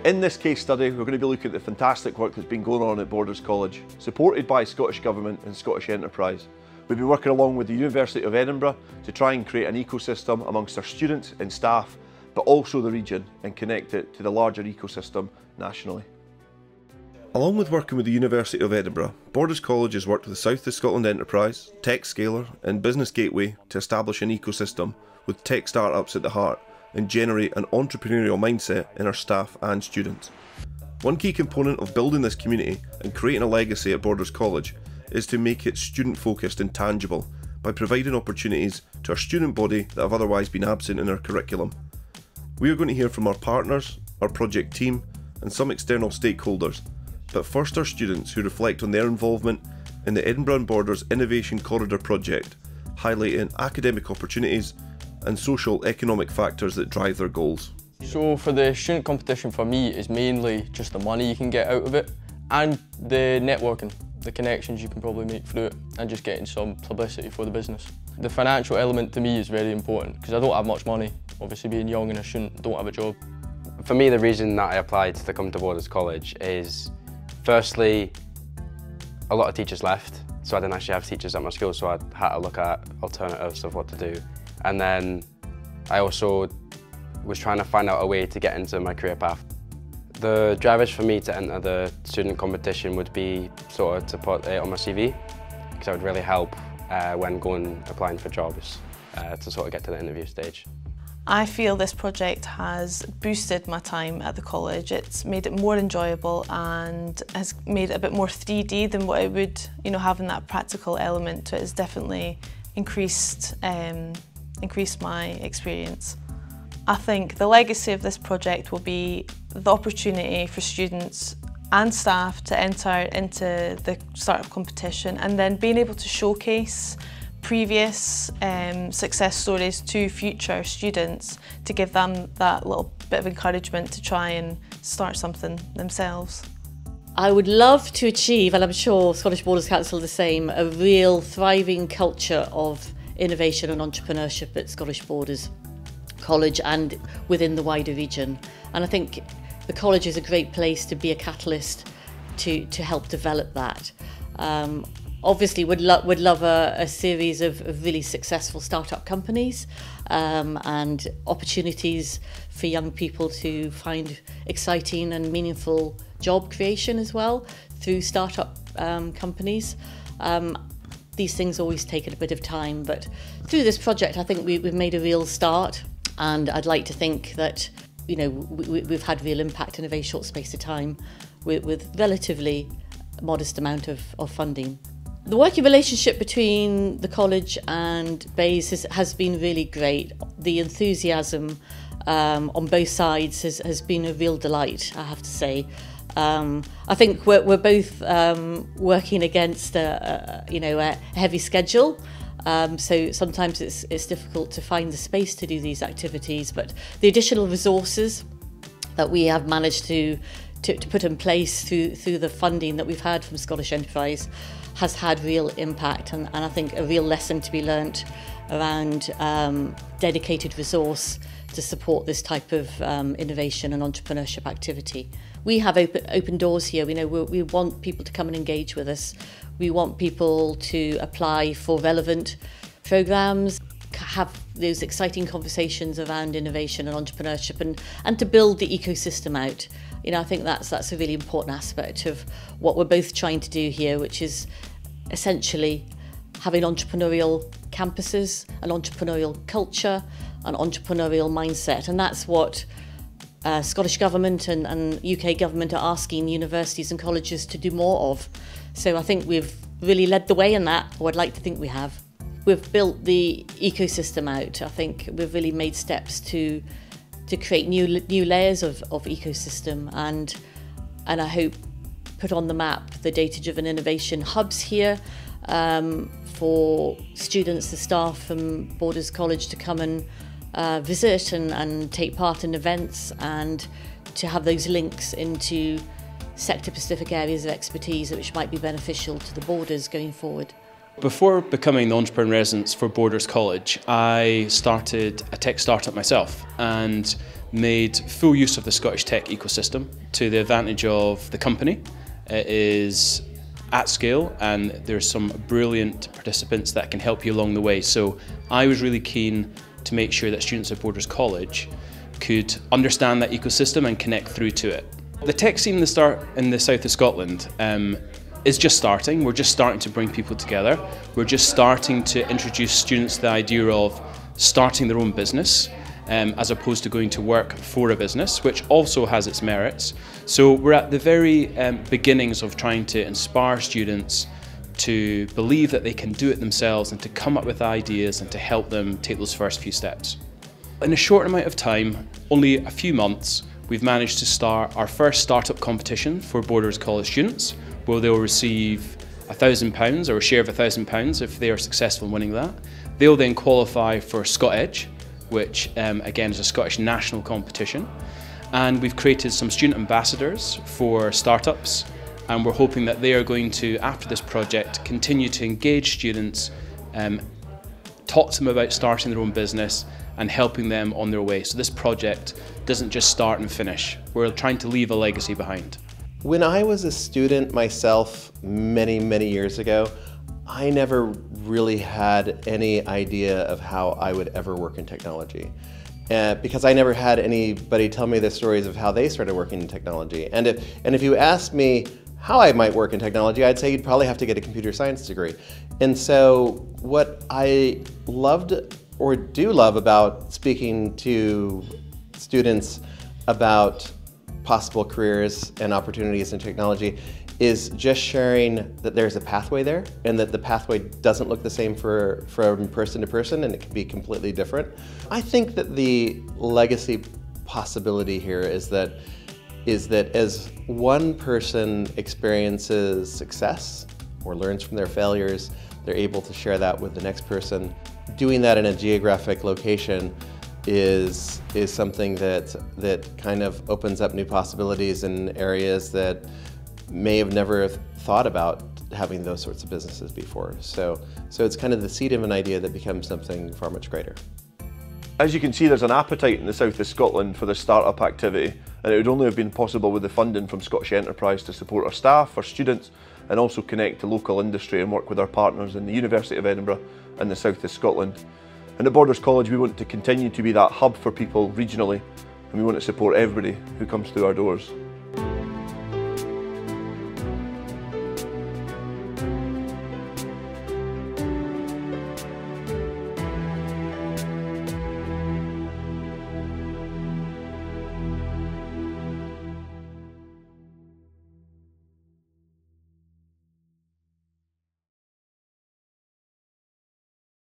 In this case study, we're going to be looking at the fantastic work that's been going on at Borders College, supported by Scottish Government and Scottish Enterprise. We've been working along with the University of Edinburgh to try and create an ecosystem amongst our students and staff, but also the region, and connect it to the larger ecosystem nationally. Along with working with the University of Edinburgh, Borders College has worked with South of Scotland Enterprise, TechScaler and Business Gateway to establish an ecosystem with tech startups at the heart and generate an entrepreneurial mindset in our staff and students. One key component of building this community and creating a legacy at Borders College is to make it student focused and tangible by providing opportunities to our student body that have otherwise been absent in our curriculum. We are going to hear from our partners, our project team and some external stakeholders, but first our students who reflect on their involvement in the Edinburgh and Borders Innovation Corridor project, highlighting academic opportunities and social economic factors that drive their goals. So for the student competition, for me, is mainly just the money you can get out of it and the networking, the connections you can probably make through it, and just getting some publicity for the business. The financial element to me is very important because I don't have much money, obviously being young and a student, don't have a job. For me, the reason that I applied to come to Borders College is, firstly, a lot of teachers left, so I didn't actually have teachers at my school, so I had to look at alternatives of what to do. And then I also was trying to find out a way to get into my career path. The drivers for me to enter the student competition would be sort of to put it on my CV, because that would really help when applying for jobs to sort of get to the interview stage. I feel this project has boosted my time at the college. It's made it more enjoyable and has made it a bit more 3D than what it would, having that practical element to it has definitely increased my experience. I think the legacy of this project will be the opportunity for students and staff to enter into the startup competition and then being able to showcase previous success stories to future students to give them that little bit of encouragement to try and start something themselves. I would love to achieve, and I'm sure Scottish Borders Council the same, a real thriving culture of innovation and entrepreneurship at Scottish Borders College and within the wider region. And I think the college is a great place to be a catalyst to help develop that. Obviously would love a series of really successful startup companies and opportunities for young people to find exciting and meaningful job creation as well through startup companies. These things always take a bit of time, but through this project I think we've made a real start, and I'd like to think that we've had real impact in a very short space of time with relatively modest amount of funding. The working relationship between the college and BEIS has been really great. The enthusiasm on both sides has been a real delight, I have to say. I think we're both working against a heavy schedule, so sometimes it's difficult to find the space to do these activities, but the additional resources that we have managed to put in place through the funding that we've had from Scottish Enterprise has had real impact, and I think a real lesson to be learnt around dedicated resource to support this type of innovation and entrepreneurship activity. We have open doors here. We want people to come and engage with us. We want people to apply for relevant programmes, have those exciting conversations around innovation and entrepreneurship, and to build the ecosystem out. I think that's a really important aspect of what we're both trying to do here, which is essentially having entrepreneurial campuses, an entrepreneurial culture, an entrepreneurial mindset, and that's what Scottish Government and UK Government are asking universities and colleges to do more of. So I think we've really led the way in that, or I'd like to think we have. We've built the ecosystem out. I think we've really made steps to create new layers of ecosystem, and I hope put on the map the data-driven innovation hubs here for students, the staff from Borders College to come and visit and take part in events, and to have those links into sector-specific areas of expertise which might be beneficial to the Borders going forward. Before becoming the Entrepreneur in Residence for Borders College, I started a tech startup myself, and made full use of the Scottish tech ecosystem to the advantage of the company. It is at scale and there's some brilliant participants that can help you along the way. So I was really keen to make sure that students at Borders College could understand that ecosystem and connect through to it. The tech scene in the south of Scotland is just starting. We're just starting to bring people together. We're just starting to introduce students to the idea of starting their own business as opposed to going to work for a business, which also has its merits. So we're at the very beginnings of trying to inspire students to believe that they can do it themselves and to come up with ideas and to help them take those first few steps. In a short amount of time, only a few months, we've managed to start our first startup competition for Borders College students, where they'll receive £1,000 or a share of £1,000 if they are successful in winning that. They'll then qualify for ScotEdge, which again is a Scottish national competition. And we've created some student ambassadors for startups, and we're hoping that they are going to, after this project, continue to engage students, talk to them about starting their own business and helping them on their way. So this project doesn't just start and finish. We're trying to leave a legacy behind. When I was a student myself many, many years ago, I never really had any idea of how I would ever work in technology. Because I never had anybody tell me the stories of how they started working in technology. And if you asked me how I might work in technology, I'd say you'd probably have to get a computer science degree. And so what I loved or do love about speaking to students about possible careers and opportunities in technology is just sharing that there's a pathway there and that the pathway doesn't look the same from person to person and it can be completely different. I think that the legacy possibility here is that as one person experiences success or learns from their failures, they're able to share that with the next person. Doing that in a geographic location is something that kind of opens up new possibilities in areas that may have never thought about having those sorts of businesses before. So it's kind of the seed of an idea that becomes something far much greater. As you can see, there's an appetite in the south of Scotland for this startup activity, and it would only have been possible with the funding from Scottish Enterprise to support our staff, our students, and also connect to local industry and work with our partners in the University of Edinburgh and the south of Scotland. And at Borders College, we want to continue to be that hub for people regionally, and we want to support everybody who comes through our doors.